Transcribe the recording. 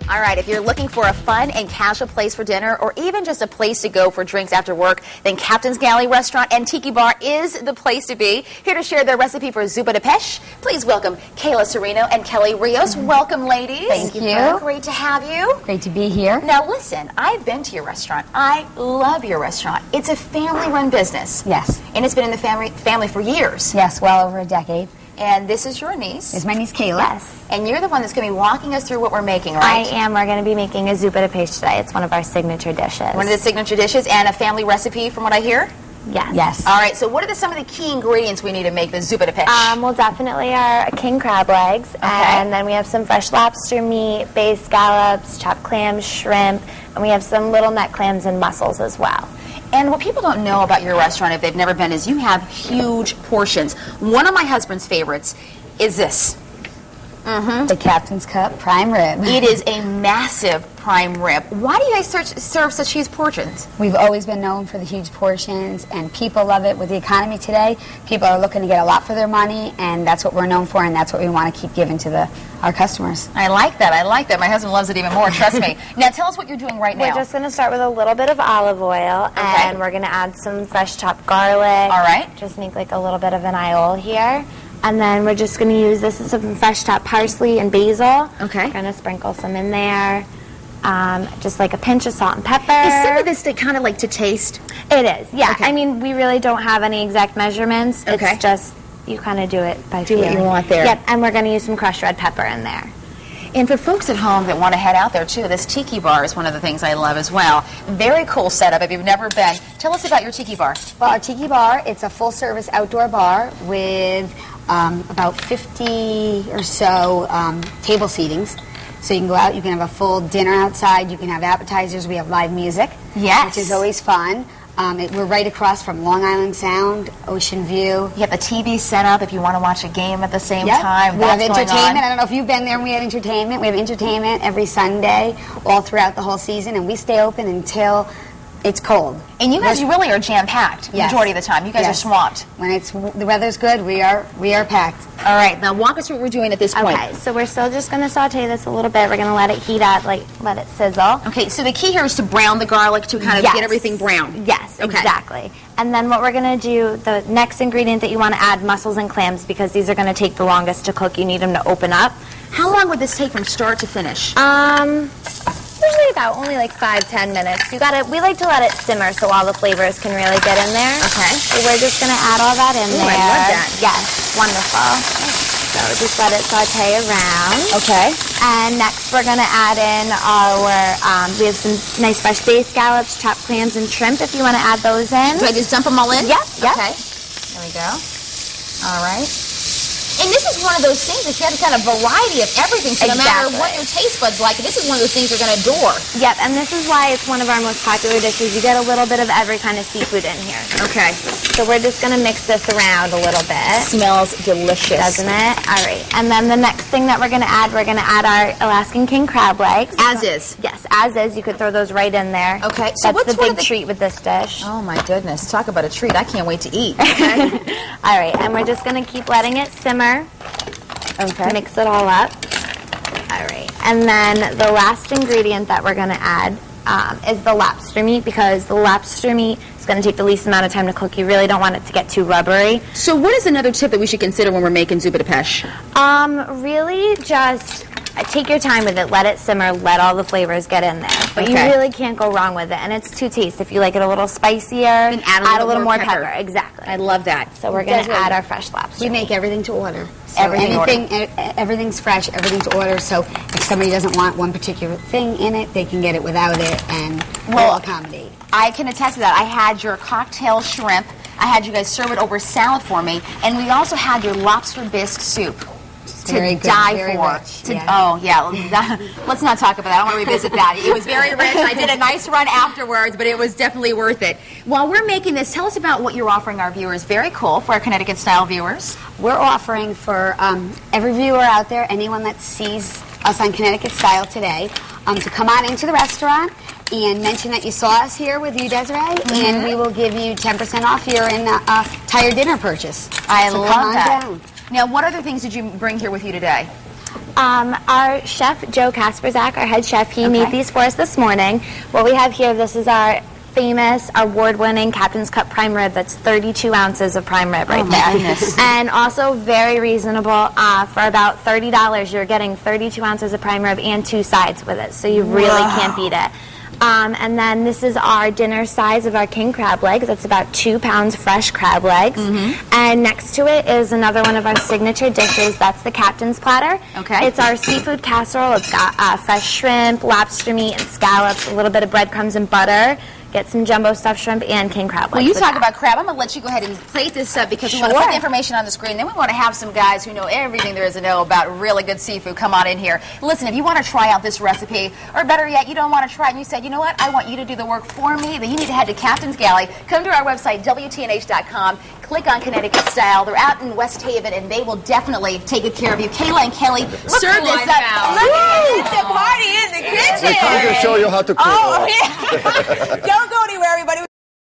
All right, if you're looking for a fun and casual place for dinner or even just a place to go for drinks after work, then Captain's Galley Restaurant and Tiki Bar is the place to be. Here to share their recipe for zuppa de pêche, please welcome Kayla Serino and Kelly Rios. Welcome, ladies. Thank you. Great to have you. Great to be here. Now, listen, I've been to your restaurant. I love your restaurant. It's a family-run business. Yes. And it's been in the family for years. Yes, well over a decade. And this is your niece. This is my niece, Kayla. Yes. And you're the one that's going to be walking us through what we're making, right? I am. We're going to be making a zuppa de pêche today. It's one of our signature dishes. One of the signature dishes and a family recipe from what I hear? Yes. Yes. All right, so what are some of the key ingredients we need to make the zuppa de pêche? Well, definitely our king crab legs. Okay. And then we have some fresh lobster meat, bay scallops, chopped clams, shrimp, and we have some little neck clams and mussels as well. And what people don't know about your restaurant, if they've never been, is you have huge portions. One of my husband's favorites is this. The Captain's Cup prime rib. It is a massive prime rib. Why do you guys serve such huge portions? We've always been known for the huge portions, and people love it. With the economy today, people are looking to get a lot for their money, and that's what we're known for, and that's what we want to keep giving to our customers. I like that. I like that. My husband loves it even more, trust me. Now tell us what you're doing right now. We're just going to start with a little bit of olive oil, and we're going to add some fresh chopped garlic. All right. Just make like a little bit of an aioli here. And then we're just going to use this as some fresh chopped parsley and basil. Okay. We're going to sprinkle some in there. Just like a pinch of salt and pepper. Is some of this kind of like to taste? It is, yeah. Okay. I mean, we really don't have any exact measurements. Okay. It's just, you kind of do it by Do feeling. what you want there. Yep, and we're going to use some crushed red pepper in there. And for folks at home that want to head out there too, this Tiki Bar is one of the things I love as well. Very cool setup. If you've never been, tell us about your Tiki Bar. Well, our Tiki Bar, it's a full-service outdoor bar with about 50 or so table seatings. So you can go out, you can have a full dinner outside, you can have appetizers, we have live music, Yes. which is always fun. We're right across from Long Island Sound, Ocean View. You have the TV set up if you want to watch a game at the same Yep. time. We have That's going entertainment. on. I don't know if you've been there. We have entertainment. We have entertainment every Sunday, all throughout the whole season, and we stay open until it's cold. And you guys really are jam-packed Yes. majority of the time. You guys are swamped. When the weather's good, we are packed. All right, now walk us through what we're doing at this point. Okay, so we're still just going to saute this a little bit. We're going to let it heat up, like let it sizzle. Okay, so the key here is to brown the garlic to kind of Yes. get everything brown. Yes, Okay. exactly. And then what we're going to do, the next ingredient that you want to add, mussels and clams, because these are going to take the longest to cook. You need them to open up. How long would this take from start to finish? Usually about only like 5-10 minutes. We like to let it simmer so all the flavors can really get in there. Okay. So we're just going to add all that in Ooh, there. I love that. Yes, wonderful. So just let it saute around. Okay. And next we're going to add in we have some nice fresh bay scallops, chopped clams, and shrimp if you want to add those in. Do I just dump them all in? Yep, yep. Okay. There we go. All right. And this is one of those things that you have kind of variety of everything, so no matter Exactly. what your taste buds like, this is one of those things you're going to adore. Yep, and this is why it's one of our most popular dishes. You get a little bit of every kind of seafood in here. Okay. So we're just going to mix this around a little bit. Smells delicious. Doesn't it? All right. And then the next thing that we're going to add our Alaskan king crab legs. As is. Yes, as is. You could throw those right in there. Okay. So That's what's the one of big treat with this dish. Oh my goodness. Talk about a treat. I can't wait to eat. Okay. All right. And we're just going to keep letting it simmer. Okay. Mix it all up. All right. And then the last ingredient that we're going to add is the lobster meat, because the lobster meat is going to take the least amount of time to cook. You really don't want it to get too rubbery. So what is another tip that we should consider when we're making zuppa de pêche? Really just take your time with it. Let it simmer. Let all the flavors get in there. But you really can't go wrong with it. And it's to taste. If you like it a little spicier, then add a little more pepper. pepper. Exactly. I love that. So we're going to add our fresh lobster. We make everything to order. So Everything everything's fresh, everything's to order. So if somebody doesn't want one particular thing in it, they can get it without it, and we'll accommodate. I can attest to that. I had your cocktail shrimp. I had you guys serve it over salad for me. And we also had your lobster bisque soup. Very To good, die very for. rich, To- yeah. Oh, yeah. Let's not talk about that. I don't want to revisit that. It was very rich. I did a nice run afterwards, but it was definitely worth it. While we're making this, tell us about what you're offering our viewers. Very cool for our Connecticut-style viewers. We're offering for every viewer out there, anyone that sees us on Connecticut Style today, to come on into the restaurant and mention that you saw us here with you, Desiree, and we will give you 10% off your entire dinner purchase. I So love come on that. down. Now, what other things did you bring here with you today? Our chef, Joe Kasperzak, our head chef, he made these for us this morning. What we have here, this is our famous, award-winning Captain's Cup prime rib. That's 32 ounces of prime rib right there. And also very reasonable. For about $30, you're getting 32 ounces of prime rib and 2 sides with it. So you really can't beat it. And then this is our dinner size of our king crab legs. That's about 2 pounds fresh crab legs. And next to it is another one of our signature dishes. That's the Captain's Platter. It's our seafood casserole. It's got fresh shrimp, lobster meat, and scallops, a little bit of breadcrumbs and butter. Get some jumbo stuffed shrimp and king crab legs. Well, you talk about crab. I'm going to let you go ahead and plate this up because we want to put the information on the screen. Then we want to have some guys who know everything there is to know about really good seafood come on in here. Listen, if you want to try out this recipe, or better yet, you don't want to try it and you said, you know what, I want you to do the work for me, then you need to head to Captain's Galley. Come to our website, WTNH.com. Click on Connecticut Style. They're out in West Haven, and they will definitely take good care of you. Kayla and Kelly, serve this up. Look at the party in the kitchen. I'm going to show you how to cook. Oh, yeah.